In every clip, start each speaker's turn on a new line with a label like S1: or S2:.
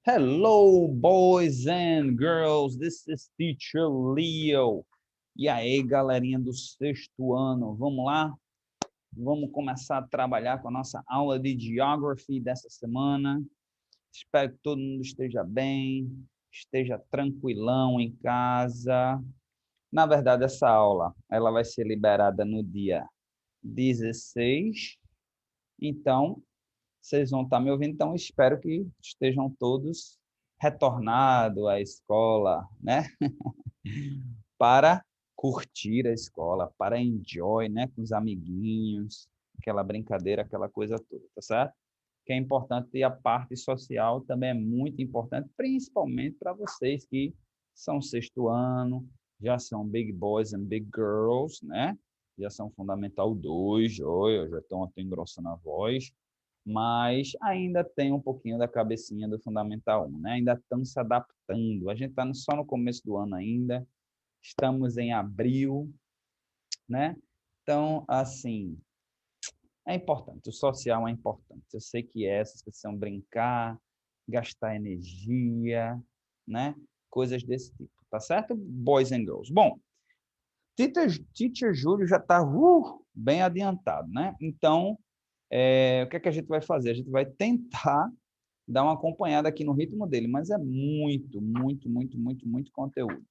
S1: Hello, boys and girls. This is Teacher Leo. E aí, galerinha do sexto ano, vamos lá? Vamos começar a trabalhar com a nossa aula de Geography dessa semana. Espero que todo mundo esteja bem, esteja tranquilão em casa. Na verdade, essa aula ela vai ser liberada no dia 16. Então, vocês vão estar me ouvindo, então espero que estejam todos retornados à escola, né? Para curtir a escola, para enjoy, né? Com os amiguinhos, aquela brincadeira, aquela coisa toda, tá certo? Que é importante, e a parte social também é muito importante, principalmente para vocês que são sexto ano, já são big boys and big girls, né? Já são Fundamental 2, já estão até engrossando a voz, mas ainda tem um pouquinho da cabecinha do Fundamental 1, né? Ainda estão se adaptando. A gente está só no começo do ano ainda, estamos em abril, né? Então, assim, é importante, o social é importante. Eu sei que essas que são brincar, gastar energia, né? Coisas desse tipo, tá certo? Boys and girls. Bom, Teacher Júlio já está bem adiantado, né? Então, o que é que a gente vai fazer? A gente vai tentar dar uma acompanhada aqui no ritmo dele, mas é muito, muito, muito, muito, muito conteúdo.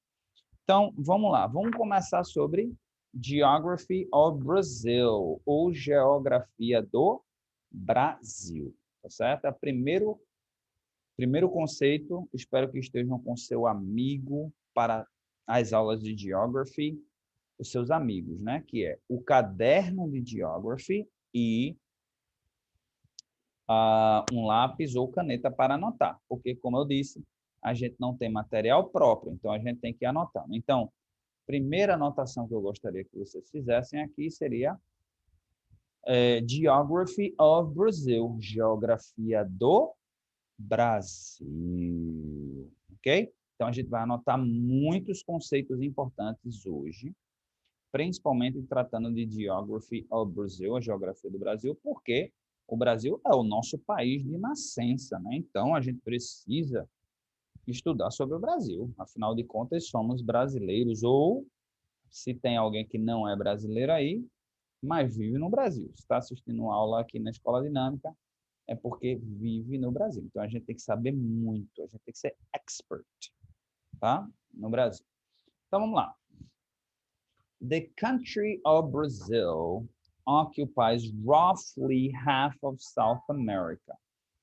S1: Então, vamos lá. Vamos começar sobre Geography of Brazil, ou Geografia do Brasil, tá certo? Primeiro conceito, espero que estejam com seu amigo para as aulas de Geography, os seus amigos, né? Que é o caderno de Geography e um lápis ou caneta para anotar, porque, como eu disse, a gente não tem material próprio, então a gente tem que anotar. Então, primeira anotação que eu gostaria que vocês fizessem aqui seria Geography of Brazil, Geografia do Brasil, ok? Então, a gente vai anotar muitos conceitos importantes hoje, principalmente tratando de Geography of Brazil, a geografia do Brasil, porque o Brasil é o nosso país de nascença, né? Então, a gente precisa estudar sobre o Brasil. Afinal de contas, somos brasileiros, ou se tem alguém que não é brasileiro aí, mas vive no Brasil. Se está assistindo uma aula aqui na Escola Dinâmica, é porque vive no Brasil. Então, a gente tem que saber muito, a gente tem que ser expert, tá? No Brasil. Então, vamos lá. The country of Brazil occupies roughly half of South America.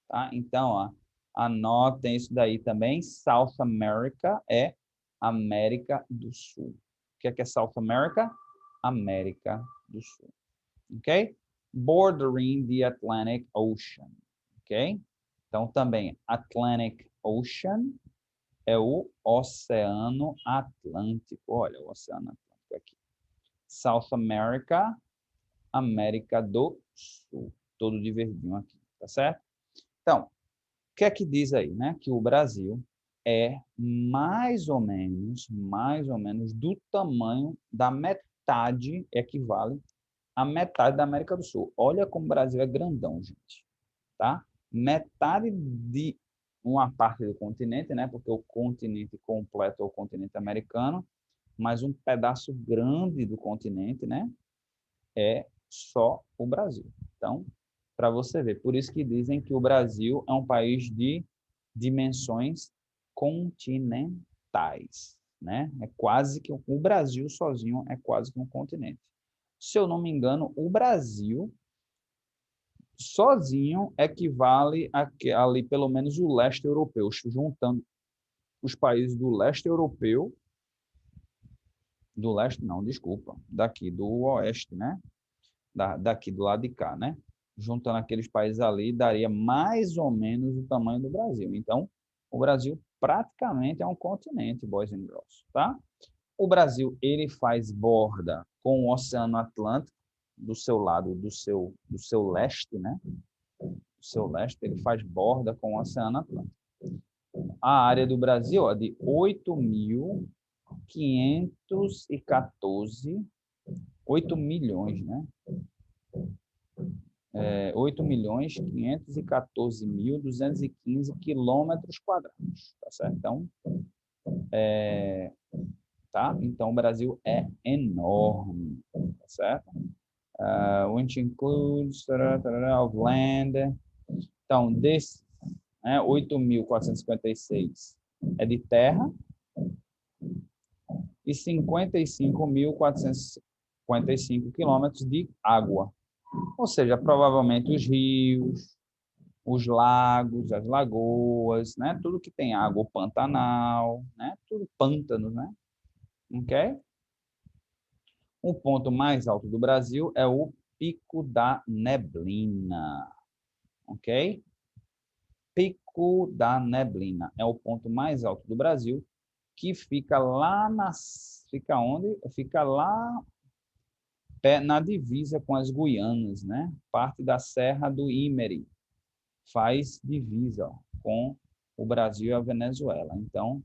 S1: Tá? Então, ó, anotem isso daí também. South America é América do Sul. O que é South America? América do Sul. Ok? Bordering the Atlantic Ocean. Ok? Então, também, Atlantic Ocean é o Oceano Atlântico. Olha, o Oceano Atlântico aqui. South America, América do Sul. Todo de verdinho aqui, tá certo? Então, o que é que diz aí, né? Que o Brasil é mais ou menos do tamanho da metade, equivale à metade da América do Sul. Olha como o Brasil é grandão, gente, tá? Metade de uma parte do continente, né? Porque o continente completo é o continente americano, mas um pedaço grande do continente, né? É só o Brasil. Então, para você ver, por isso que dizem que o Brasil é um país de dimensões continentais, né? É quase que o Brasil sozinho é quase que um continente. Se eu não me engano, o Brasil sozinho equivale a ali pelo menos o leste europeu, juntando os países do leste europeu, do leste não, desculpa, daqui do oeste, né? Daqui do lado de cá, né? Juntando aqueles países ali, daria mais ou menos o tamanho do Brasil. Então, o Brasil praticamente é um continente, boys and girls, tá? O Brasil, ele faz borda com o Oceano Atlântico do seu lado, do seu leste, né? Do seu leste, ele faz borda com o Oceano Atlântico. A área do Brasil, ó, de 8.514, 8 milhões, né? 8.514.215 quilômetros quadrados, tá certo? Então, tá? Então, o Brasil é enorme, tá certo? Which includes of land. Então, desse, 8.456 é de terra e 55.455 quilômetros de água. Ou seja, provavelmente os rios, os lagos, as lagoas, né? Tudo que tem água, o Pantanal, né? Tudo pântanos, né? Ok? O ponto mais alto do Brasil é o Pico da Neblina, ok? Pico da Neblina é o ponto mais alto do Brasil, que fica lá fica onde? Fica lá na divisa com as Guianas, né? Parte da Serra do Imerê, faz divisa, ó, com o Brasil e a Venezuela. Então,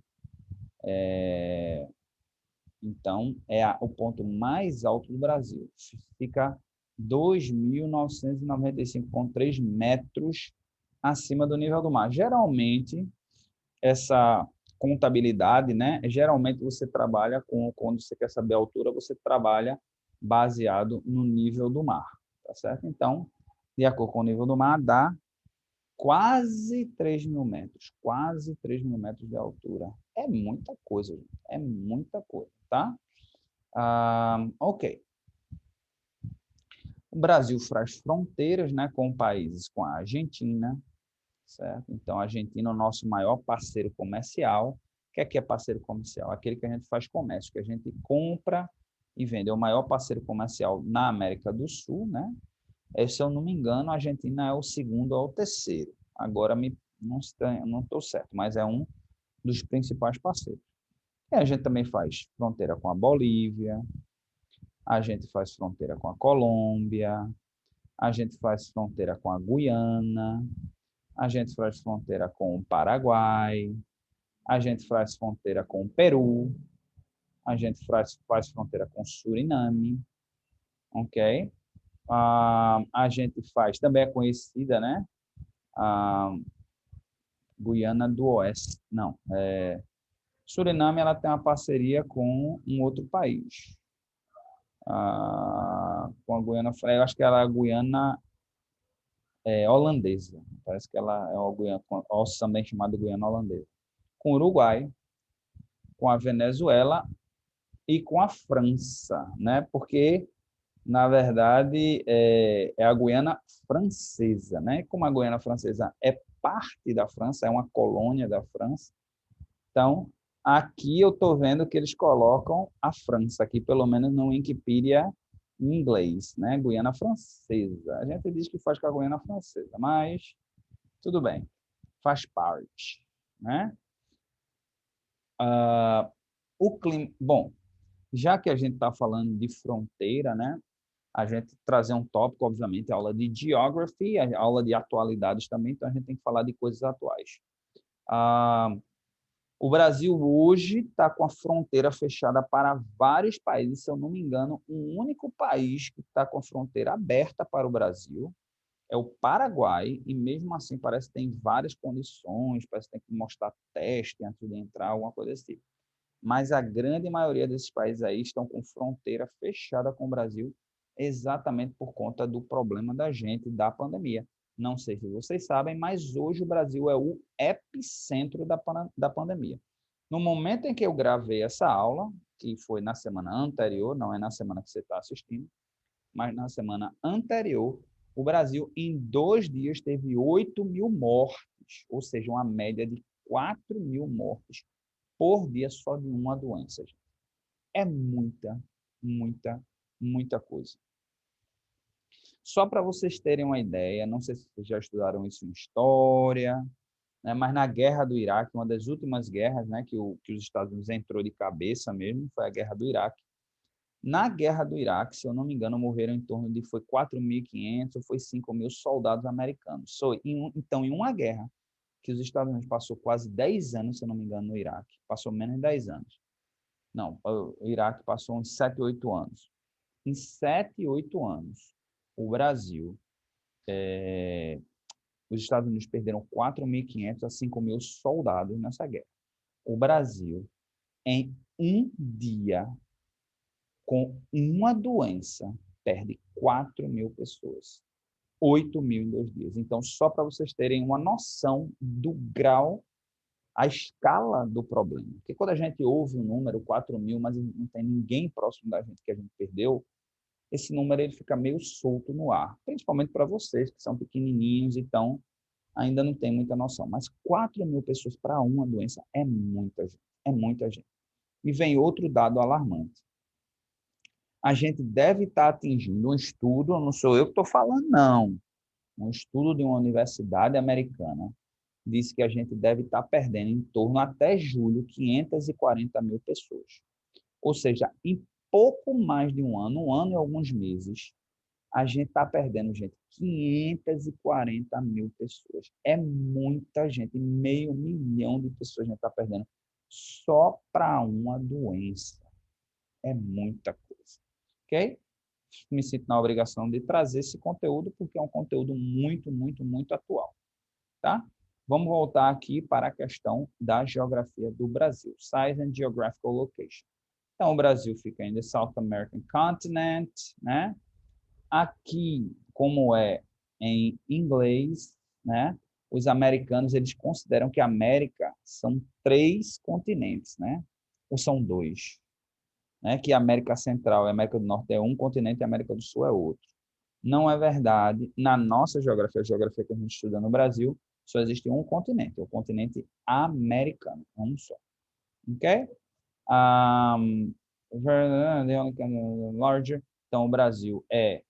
S1: o ponto mais alto do Brasil. Fica 2.995,3 metros acima do nível do mar. Geralmente, essa contabilidade, né? Geralmente você trabalha quando você quer saber a altura, você trabalha baseado no nível do mar, tá certo? Então, de acordo com o nível do mar, dá quase 3.000 metros, quase 3.000 metros de altura. É muita coisa, gente. É muita coisa, tá? Ok. O Brasil faz fronteiras, né, com países, com a Argentina, certo? Então, a Argentina é o nosso maior parceiro comercial. O que é parceiro comercial? Aquele que a gente faz comércio, que a gente compra e vende. É o maior parceiro comercial na América do Sul, né? Se eu não me engano, a Argentina é o segundo ou o terceiro. Agora não estou certo, mas é um dos principais parceiros. E a gente também faz fronteira com a Bolívia, a gente faz fronteira com a Colômbia, a gente faz fronteira com a Guiana, a gente faz fronteira com o Paraguai, a gente faz fronteira com o Peru, a gente faz fronteira com o Suriname, ok? A gente faz, também é conhecida, né? A Guiana do Oeste, não, Suriname, ela tem uma parceria com um outro país, com a Guiana, eu acho que ela é a Guiana holandesa, parece que ela é uma Guiana, também chamada Guiana holandesa, com o Uruguai, com a Venezuela e com a França, né? Porque, na verdade, é a Guiana francesa, né? Como a Guiana francesa é parte da França, é uma colônia da França, então, aqui eu estou vendo que eles colocam a França, aqui pelo menos no Wikipedia em inglês, né? Guiana Francesa. A gente diz que faz com a Guiana Francesa, mas tudo bem, faz parte, né? O clima, bom, já que a gente está falando de fronteira, né? A gente trazer um tópico, obviamente, a aula de Geography, a aula de atualidades também, então a gente tem que falar de coisas atuais. O Brasil hoje está com a fronteira fechada para vários países. Se eu não me engano, o único país que está com a fronteira aberta para o Brasil é o Paraguai, e mesmo assim parece que tem várias condições, parece que tem que mostrar teste antes de entrar, alguma coisa desse tipo. Mas a grande maioria desses países aí estão com fronteira fechada com o Brasil, exatamente por conta do problema da gente, da pandemia. Não sei se vocês sabem, mas hoje o Brasil é o epicentro da pandemia. No momento em que eu gravei essa aula, que foi na semana anterior, não é na semana que você está assistindo, mas na semana anterior, o Brasil, em 2 dias, teve 8.000 mortes, ou seja, uma média de 4.000 mortes por dia só de uma doença. Gente. É muita, muita, muita coisa. Só para vocês terem uma ideia, não sei se vocês já estudaram isso em história, né, mas na Guerra do Iraque, uma das últimas guerras, né, que os Estados Unidos entrou de cabeça mesmo, foi a Guerra do Iraque. Na Guerra do Iraque, se eu não me engano, morreram em torno de 4.500 ou foi 5.000 soldados americanos. Então, em uma guerra que os Estados Unidos passou quase 10 anos, se eu não me engano, no Iraque, passou menos de 10 anos. Não, o Iraque passou uns 7, 8 anos. Em 7, 8 anos, o Brasil os Estados Unidos perderam 4.500 a 5.000 soldados nessa guerra. O Brasil, em um dia, com uma doença, perde 4.000 pessoas. 8.000 em 2 dias. Então, só para vocês terem uma noção do grau, a escala do problema. Porque quando a gente ouve um número, 4.000, mas não tem ninguém próximo da gente que a gente perdeu, esse número ele fica meio solto no ar. Principalmente para vocês, que são pequenininhos, então ainda não tem muita noção. Mas 4.000 pessoas para uma doença é muita gente. É muita gente. E vem outro dado alarmante. A gente deve estar atingindo um estudo, não sou eu que estou falando, não. Um estudo de uma universidade americana diz que a gente deve estar perdendo em torno, até julho, 540.000 pessoas. Ou seja, em pouco mais de um ano e alguns meses, a gente está perdendo, gente, 540.000 pessoas. É muita gente, 500.000 de pessoas a gente está perdendo só para uma doença. É muita coisa. Ok? Me sinto na obrigação de trazer esse conteúdo, porque é um conteúdo muito, muito, muito atual. Tá? Vamos voltar aqui para a questão da geografia do Brasil. Size and Geographical Location. Então, o Brasil fica em the South American Continent, né? Aqui, como é em inglês, né? Os americanos, eles consideram que a América são 3 continentes, né? Ou são 2, né? Que a América Central e a América do Norte é um continente e a América do Sul é outro. Não é verdade. Na nossa geografia, a geografia que a gente estuda no Brasil, só existe um continente, o continente americano, um só. Ok? Um, larger. Então, o Brasil é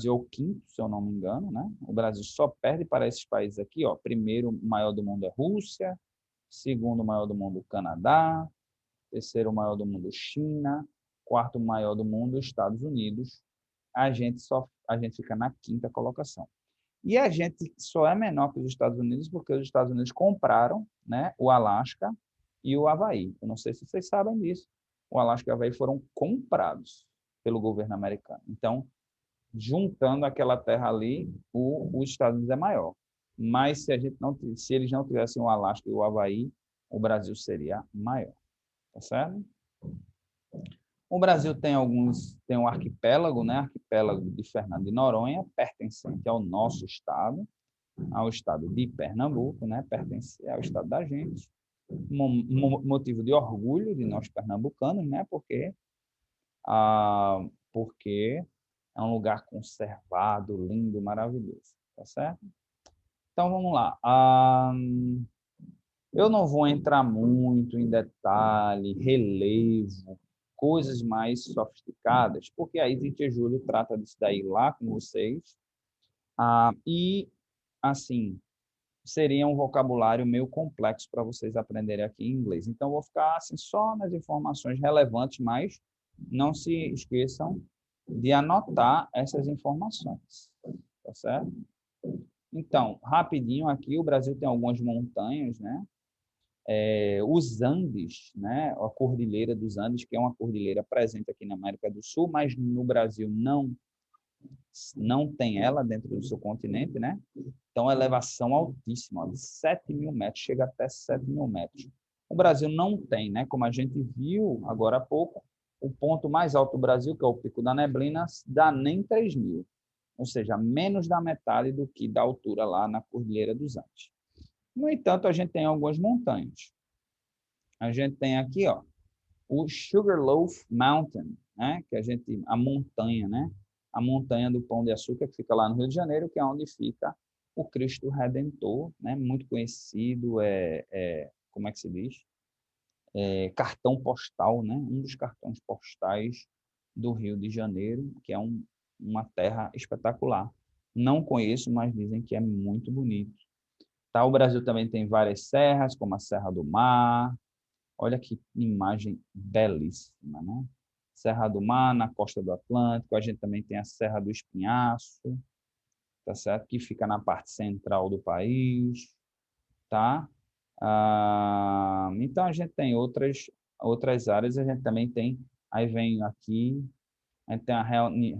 S1: o quinto, se eu não me engano, né? O Brasil só perde para esses países aqui, ó. Primeiro maior do mundo é Rússia, segundo maior do mundo Canadá, terceiro maior do mundo China, quarto maior do mundo Estados Unidos. A gente fica na quinta colocação. E a gente só é menor que os Estados Unidos porque os Estados Unidos compraram, né, o Alasca e o Havaí. Eu não sei se vocês sabem disso. O Alasca e o Havaí foram comprados pelo governo americano. Então, juntando aquela terra ali, os Estados Unidos é maior. Mas se eles não tivessem o Alasca e o Havaí, o Brasil seria maior. Tá certo? O Brasil tem um arquipélago, né? Arquipélago de Fernando de Noronha, pertencente ao nosso estado, ao estado de Pernambuco, né? Pertence ao estado da gente. Motivo de orgulho de nós pernambucanos, né? Porque é um lugar conservado, lindo, maravilhoso, tá certo? Então vamos lá. Eu não vou entrar muito em detalhe, relevo, coisas mais sofisticadas, porque aí Tite Júlio trata disso daí lá com vocês. E, assim, seria um vocabulário meio complexo para vocês aprenderem aqui em inglês. Então, eu vou ficar assim, só nas informações relevantes, mas não se esqueçam de anotar essas informações, tá certo? Então, rapidinho aqui, o Brasil tem algumas montanhas, né? Os Andes, né? A Cordilheira dos Andes, que é uma cordilheira presente aqui na América do Sul, mas no Brasil não tem ela dentro do seu continente, né? Então, elevação altíssima, de 7.000 metros, chega até 7.000 metros. O Brasil não tem, né? Como a gente viu agora há pouco, o ponto mais alto do Brasil, que é o Pico da Neblina, dá nem 3.000, ou seja, menos da metade do que da altura lá na Cordilheira dos Andes. No entanto, a gente tem algumas montanhas. A gente tem aqui, ó, o Sugarloaf Mountain, né? A montanha, né? A montanha do Pão de Açúcar, que fica lá no Rio de Janeiro, que é onde fica o Cristo Redentor, né? Muito conhecido, como é que se diz? Cartão postal, né? Um dos cartões postais do Rio de Janeiro, que é uma terra espetacular. Não conheço, mas dizem que é muito bonito. Tá? O Brasil também tem várias serras, como a Serra do Mar. Olha que imagem belíssima, né? Serra do Mar, na costa do Atlântico. A gente também tem a Serra do Espinhaço, tá certo? Que fica na parte central do país, tá? Então, a gente tem outras áreas. A gente também tem... Aí vem aqui A gente tem a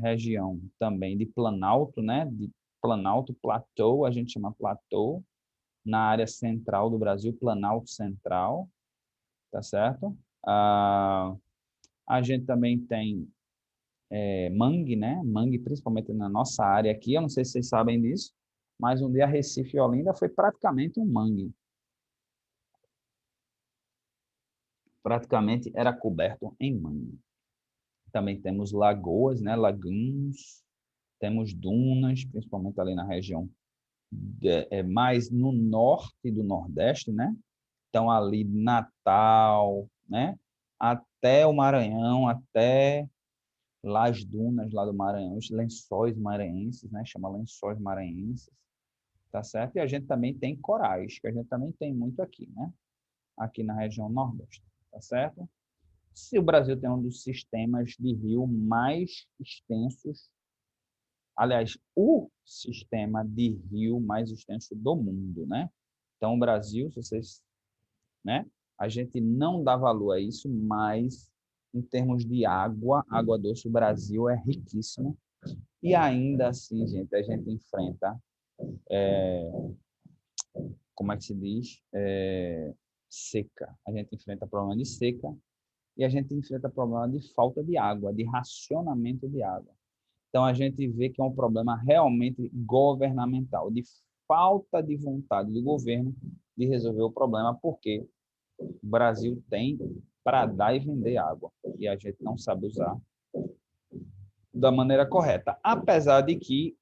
S1: região também de Planalto, né? De Planalto, Plateau, a gente chama Plateau, na área central do Brasil, Planalto Central, tá certo? A gente também tem mangue, né? Mangue, principalmente na nossa área aqui, eu não sei se vocês sabem disso, mas um dia Recife e Olinda foi praticamente um mangue. Praticamente era coberto em mangue. Também temos lagoas, né? Lagoons, temos dunas, principalmente ali na região mais no norte do Nordeste, né? Então, ali Natal, né? Até o Maranhão, até lá as dunas lá do Maranhão, os lençóis maranhenses, né? Chama lençóis maranhenses, tá certo? E a gente também tem corais, que a gente também tem muito aqui, né? Aqui na região Nordeste, tá certo? Se o Brasil tem um dos sistemas de rio mais extensos, aliás, o sistema de rio mais extenso do mundo, né? Então, o Brasil, se vocês, né? A gente não dá valor a isso, mas em termos de água, água doce, o Brasil é riquíssimo. E ainda assim, gente, a gente enfrenta, como é que se diz? Seca. A gente enfrenta problema de seca e a gente enfrenta problema de falta de água, de racionamento de água. Então, a gente vê que é um problema realmente governamental, de falta de vontade do governo de resolver o problema, porque o Brasil tem para dar e vender água, e a gente não sabe usar da maneira correta. Apesar de que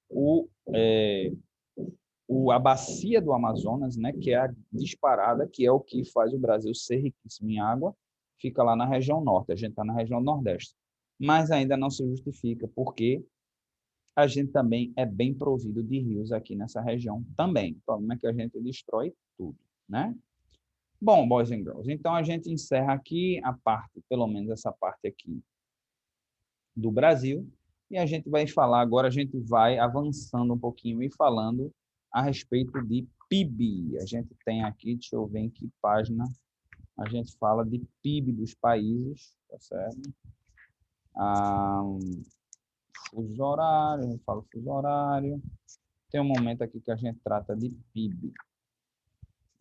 S1: a bacia do Amazonas, né, que é a disparada, que é o que faz o Brasil ser riquíssimo em água, fica lá na região norte, a gente está na região nordeste. Mas ainda não se justifica, porque a gente também é bem provido de rios aqui nessa região também. O problema é que a gente destrói tudo, né? Bom, boys and girls, então a gente encerra aqui a parte, pelo menos essa parte aqui do Brasil, e a gente vai falar agora, a gente vai avançando um pouquinho e falando a respeito de PIB. A gente tem aqui, deixa eu ver em que página, a gente fala de PIB dos países, tá certo? Fuso horário, a gente fala fuso horário. Tem um momento aqui que a gente trata de PIB.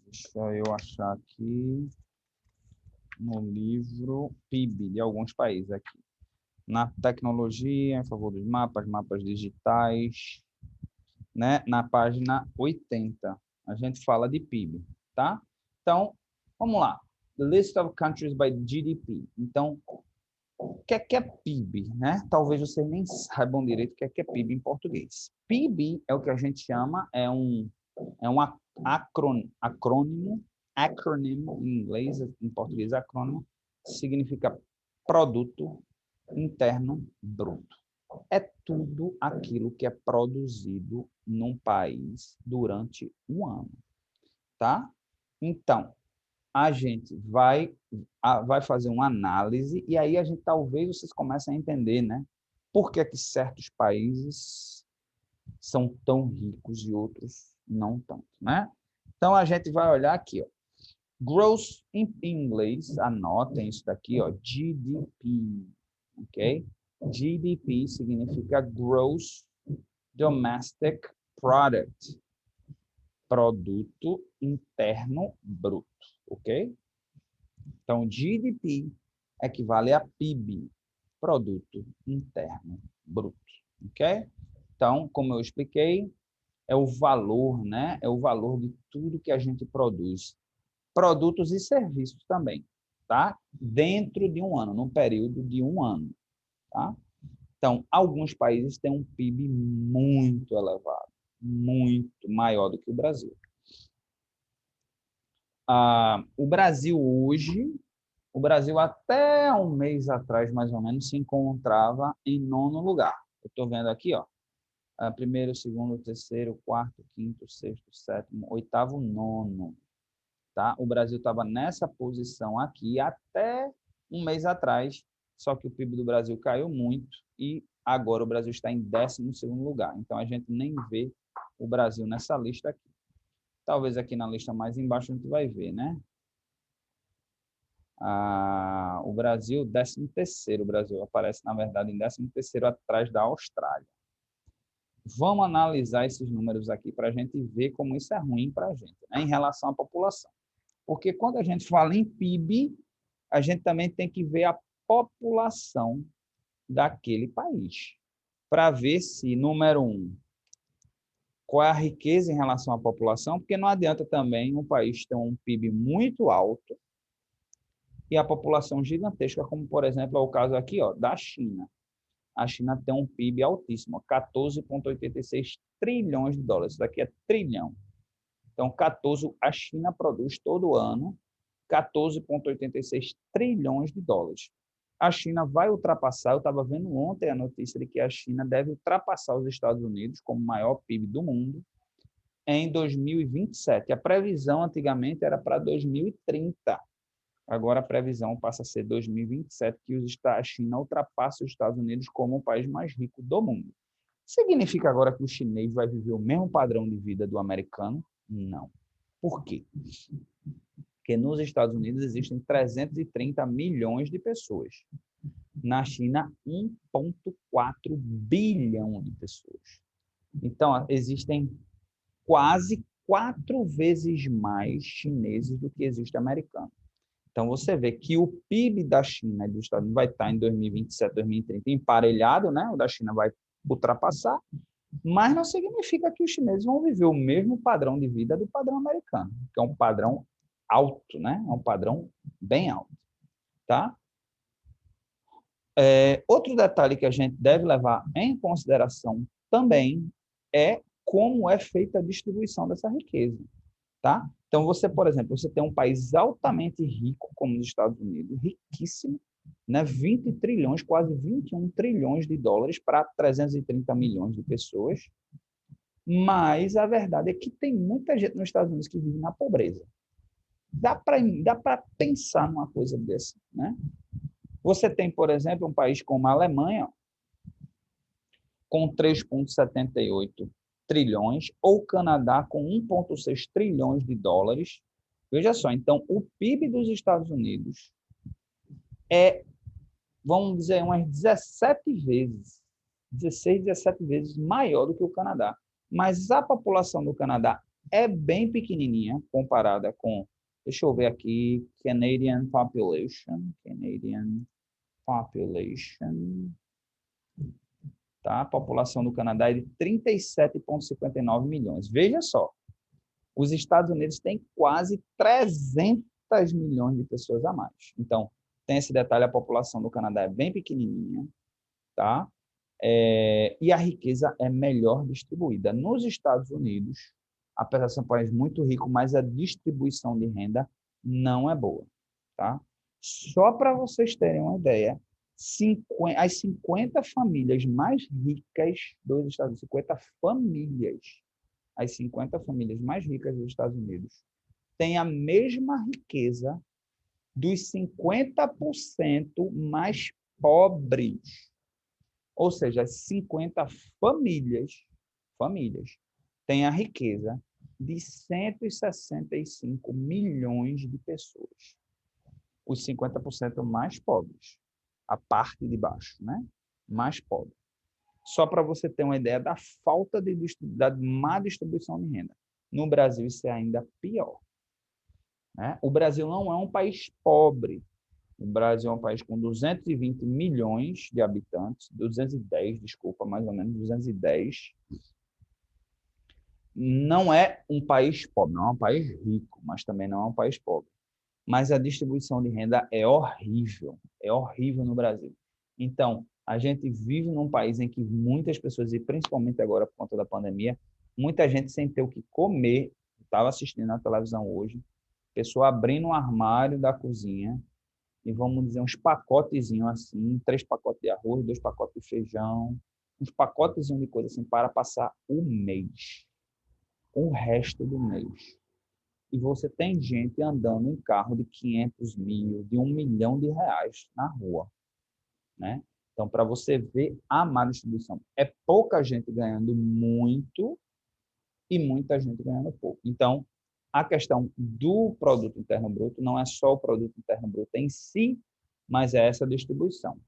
S1: Deixa eu achar aqui no livro PIB de alguns países aqui. Na tecnologia, em favor dos mapas, mapas digitais, né? Na página 80, a gente fala de PIB, tá? Então, vamos lá. The list of countries by GDP. Então, o que é PIB, né? Talvez vocês nem saibam direito o que é PIB em português. PIB é o que a gente chama, é um acrônimo em inglês, em português acrônimo, significa Produto Interno Bruto. É tudo aquilo que é produzido num país durante um ano, tá? Então, a gente vai fazer uma análise e aí a gente talvez vocês comecem a entender, né? Por que que certos países são tão ricos e outros não tanto, né? Então a gente vai olhar aqui, ó. Gross em inglês, anotem isso daqui, ó, GDP, ok? GDP significa Gross Domestic Product, Produto Interno Bruto, ok? Então, GDP equivale a PIB, Produto Interno Bruto, ok? Então, como eu expliquei, é o valor, né? É o valor de tudo que a gente produz. Produtos e serviços também, tá? Dentro de um ano, num período de um ano, tá? Então, alguns países têm um PIB muito elevado, muito maior do que o Brasil. O Brasil hoje, o Brasil até um mês atrás, mais ou menos, se encontrava em nono lugar. Eu estou vendo aqui, ó, primeiro, segundo, terceiro, quarto, quinto, sexto, sétimo, oitavo, nono. Tá? O Brasil estava nessa posição aqui até um mês atrás, só que o PIB do Brasil caiu muito e agora o Brasil está em 12º lugar. Então, a gente nem vê o Brasil nessa lista aqui. Talvez aqui na lista mais embaixo a gente vai ver, né? O Brasil, 13º, o Brasil aparece, na verdade, em 13º atrás da Austrália. Vamos analisar esses números aqui para a gente ver como isso é ruim para a gente, né, em relação à população. Porque quando a gente fala em PIB, a gente também tem que ver a população daquele país, para ver se, número um, qual é a riqueza em relação à população, porque não adianta também um país ter um PIB muito alto e a população gigantesca, como, por exemplo, é o caso aqui, ó, da China. A China tem um PIB altíssimo, 14,86 trilhões de dólares. Isso daqui é trilhão. Então, 14, a China produz todo ano 14,86 trilhões de dólares. A China vai ultrapassar, eu estava vendo ontem a notícia de que a China deve ultrapassar os Estados Unidos como o maior PIB do mundo em 2027. A previsão antigamente era para 2030. Agora a previsão passa a ser 2027, que a China ultrapassa os Estados Unidos como o país mais rico do mundo. Significa agora que o chinês vai viver o mesmo padrão de vida do americano? Não. Por quê? Porque nos Estados Unidos existem 330 milhões de pessoas. Na China, 1,4 bilhão de pessoas. Então, existem quase 4 vezes mais chineses do que existe americanos. Então, você vê que o PIB da China e dos Estados Unidos vai estar em 2027, 2030 emparelhado, né? O da China vai ultrapassar, mas não significa que os chineses vão viver o mesmo padrão de vida do padrão americano, que é um padrão alto, né? É um padrão bem alto, tá? Outro detalhe que a gente deve levar em consideração também é como é feita a distribuição dessa riqueza, tá? Então, você, por exemplo, você tem um país altamente rico, como os Estados Unidos, riquíssimo, né? 20 trilhões, quase 21 trilhões de dólares para 330 milhões de pessoas, mas a verdade é que tem muita gente nos Estados Unidos que vive na pobreza. Dá para pensar numa coisa dessa, né? Você tem, por exemplo, um país como a Alemanha, com 3,78 trilhões, ou o Canadá com 1,6 trilhões de dólares. Veja só, então, o PIB dos Estados Unidos é, vamos dizer, umas 17 vezes, 16, 17 vezes maior do que o Canadá. Mas a população do Canadá é bem pequenininha comparada com, deixa eu ver aqui, Canadian population, tá? A população do Canadá é de 37,59 milhões. Veja só, os Estados Unidos têm quase 300 milhões de pessoas a mais. Então, tem esse detalhe, a população do Canadá é bem pequenininha, tá? E a riqueza é melhor distribuída. Nos Estados Unidos, apesar de ser um país muito rico, mas a distribuição de renda não é boa, tá? Só para vocês terem uma ideia, as 50 famílias mais ricas dos Estados Unidos, 50 famílias, as 50 famílias mais ricas dos Estados Unidos, têm a mesma riqueza dos 50% mais pobres. Ou seja, as 50 famílias têm a riqueza de 165 milhões de pessoas. Os 50% mais pobres, a parte de baixo, né? Mais pobre. Só para você ter uma ideia da falta da má distribuição de renda. No Brasil, isso é ainda pior, né? O Brasil não é um país pobre. O Brasil é um país com 220 milhões de habitantes, 210, desculpa, mais ou menos 210. Não é um país pobre, não é um país rico, mas também não é um país pobre. Mas a distribuição de renda é horrível no Brasil. Então, a gente vive num país em que muitas pessoas, e principalmente agora por conta da pandemia, muita gente sem ter o que comer. Estava assistindo na televisão hoje, pessoa abrindo um armário da cozinha e vamos dizer uns pacotezinhos assim, 3 pacotes de arroz, 2 pacotes de feijão, uns pacotezinhos de coisa assim para passar o mês, o resto do mês. E você tem gente andando em carro de 500 mil, de 1 milhão de reais na rua, né? Então, para você ver a má distribuição, é pouca gente ganhando muito e muita gente ganhando pouco. Então, a questão do produto interno bruto não é só o produto interno bruto em si, mas é essa distribuição.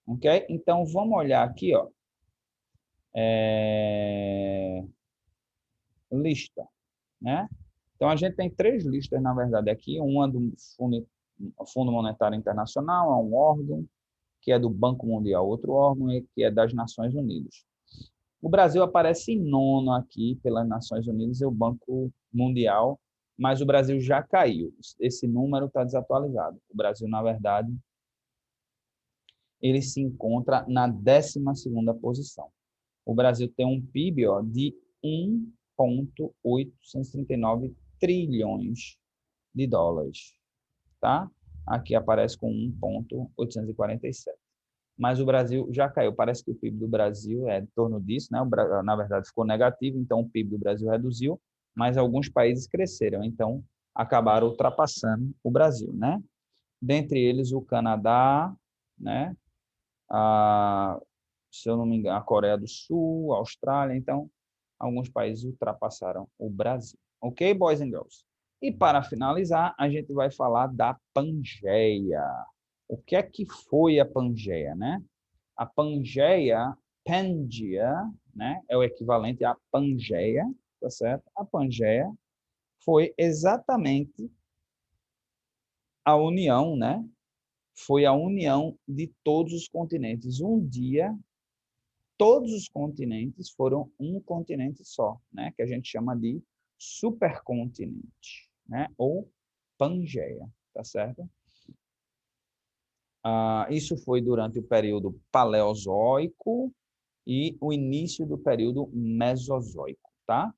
S1: Ok? Então, vamos olhar aqui, ó. Lista, né? Então, a gente tem 3 listas, na verdade, aqui. Uma do Fundo Monetário Internacional, é um órgão, que é do Banco Mundial, outro órgão, que é das Nações Unidas. O Brasil aparece em 9º aqui pelas Nações Unidas e o Banco Mundial, mas o Brasil já caiu. Esse número está desatualizado. O Brasil, na verdade, ele se encontra na 12ª posição. O Brasil tem um PIB, ó, de 1,839 trilhões de dólares, tá? Aqui aparece com 1,847. Mas o Brasil já caiu. Parece que o PIB do Brasil é em torno disso, né? Na verdade, ficou negativo, então o PIB do Brasil reduziu, mas alguns países cresceram, então acabaram ultrapassando o Brasil, né? Dentre eles, o Canadá, né? Se eu não me engano, a Coreia do Sul, a Austrália, então alguns países ultrapassaram o Brasil. Ok, boys and girls? E para finalizar, a gente vai falar da Pangeia. O que é que foi a Pangeia, né? A Pangeia, Pangaea, né, é o equivalente à Pangeia, tá certo? A Pangeia foi exatamente a união, né? Foi a união de todos os continentes. Um dia, todos os continentes foram um continente só, né? Que a gente chama de supercontinente, né? Ou Pangeia, tá certo? Isso foi durante o período Paleozoico e o início do período Mesozoico, tá?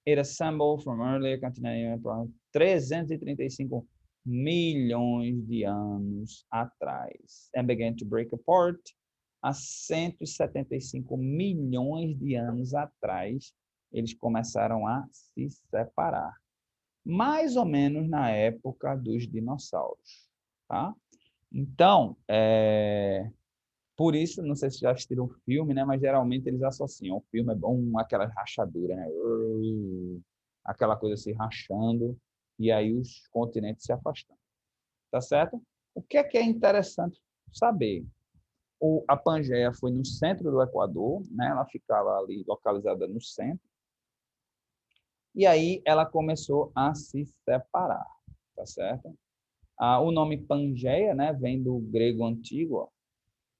S1: It assembled from earlier continental 335 milhões de anos atrás and began to break apart há 175 milhões de anos atrás. Eles começaram a se separar, mais ou menos na época dos dinossauros, tá? Então, por isso, não sei se já assistiram o filme, né? Mas geralmente eles associam. O filme é bom, aquela rachadura, né? Aquela coisa se rachando e aí os continentes se afastando. Tá certo? O que é interessante saber? A Pangeia foi no centro do Equador, né? Ela ficava ali localizada no centro. E aí ela começou a se separar, tá certo? O nome Pangeia, né? Vem do grego antigo, ó.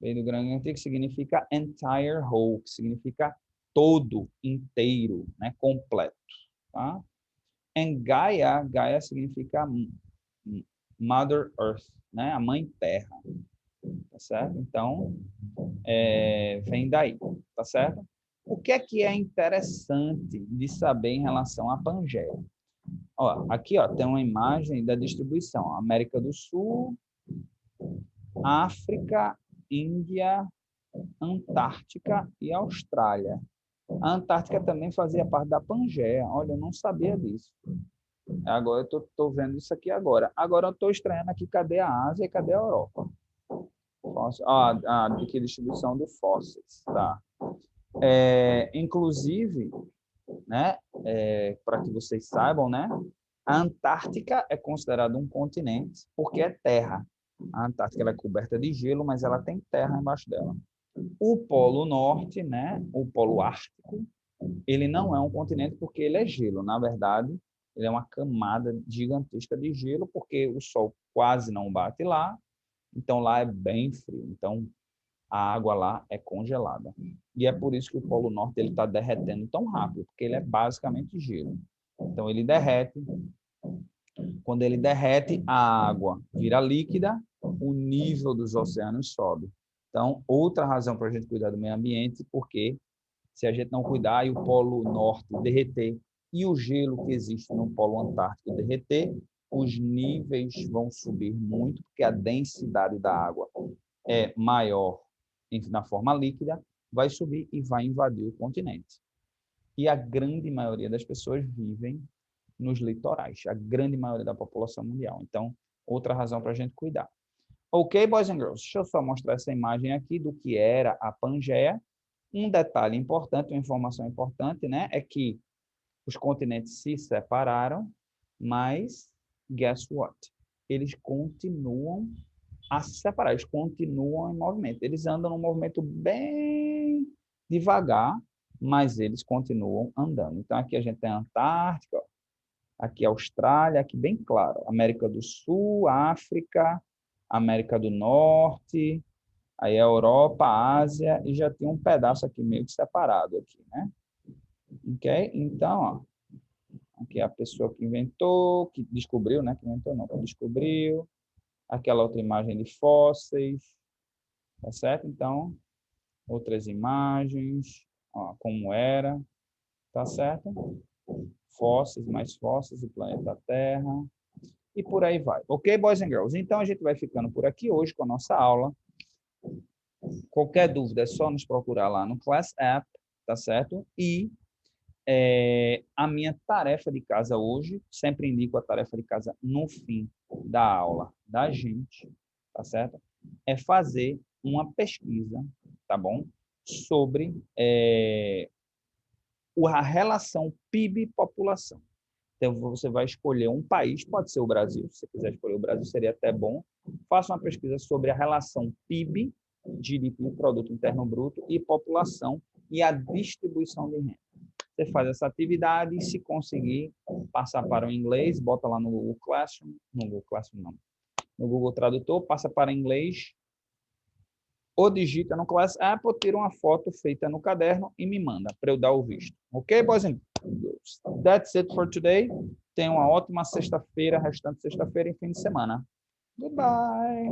S1: Vem do grego antigo, que significa entire whole, que significa todo, inteiro, né? Completo. Tá? And Gaia significa Mother Earth, né? A Mãe Terra. Tá certo? Então, vem daí, tá certo? O que é interessante de saber em relação à Pangeia? Ó, aqui ó, tem uma imagem da distribuição. América do Sul, África, Índia, Antártica e Austrália. A Antártica também fazia parte da Pangeia. Olha, eu não sabia disso. Agora eu estou vendo isso aqui agora. Agora eu estou estranhando aqui, cadê a Ásia e cadê a Europa? Aqui distribuição de fósseis, tá? Inclusive, né, para que vocês saibam, né, a Antártica é considerada um continente porque é terra. A Antártica ela é coberta de gelo, mas ela tem terra embaixo dela. O Polo Norte, né, o Polo Ártico, ele não é um continente porque ele é gelo. Na verdade, ele é uma camada gigantesca de gelo porque o sol quase não bate lá, então lá é bem frio. Então, a água lá é congelada. E é por isso que o Polo Norte ele está derretendo tão rápido, porque ele é basicamente gelo. Então, ele derrete. Quando ele derrete, a água vira líquida, o nível dos oceanos sobe. Então, outra razão para a gente cuidar do meio ambiente, porque se a gente não cuidar e o Polo Norte derreter e o gelo que existe no Polo Antártico derreter, os níveis vão subir muito, porque a densidade da água é maior na forma líquida, vai subir e vai invadir o continente. E a grande maioria das pessoas vivem nos litorais, a grande maioria da população mundial. Então, outra razão para a gente cuidar. Ok, boys and girls, deixa eu só mostrar essa imagem aqui do que era a Pangeia. Um detalhe importante, uma informação importante, né, é que Os continentes se separaram, mas guess what? Eles continuam a se separar, eles continuam em movimento. Eles andam num movimento bem devagar, mas eles continuam andando. Então, aqui a gente tem a Antártica, aqui a Austrália, aqui bem claro, América do Sul, África, América do Norte, aí a Europa, a Ásia, e já tem um pedaço aqui meio que separado aqui, né? Ok? Então, ó, aqui é a pessoa que inventou, que descobriu, né? Que inventou não, que descobriu. Aquela outra imagem de fósseis, tá certo? Então, outras imagens, ó, como era, tá certo? Fósseis, mais fósseis do planeta Terra, e por aí vai. Ok, boys and girls? Então, a gente vai ficando por aqui hoje com a nossa aula. Qualquer dúvida é só nos procurar lá no Class App, tá certo? E a minha tarefa de casa hoje, sempre indico a tarefa de casa no fim da aula da gente, tá certo? É fazer uma pesquisa, tá bom? Sobre a relação PIB-população. Então, você vai escolher um país, pode ser o Brasil, se você quiser escolher o Brasil, seria até bom. Faça uma pesquisa sobre a relação PIB, GDP, Produto Interno Bruto, e população, e a distribuição de renda. Você faz essa atividade e, se conseguir passar para o inglês, bota lá no Google Classroom, no Google Tradutor, passa para inglês, ou digita no Class App, ou tira uma foto feita no caderno e me manda para eu dar o visto. Ok, boys and girls? That's it for today. Tenha uma ótima sexta-feira, restante sexta-feira e fim de semana. Goodbye!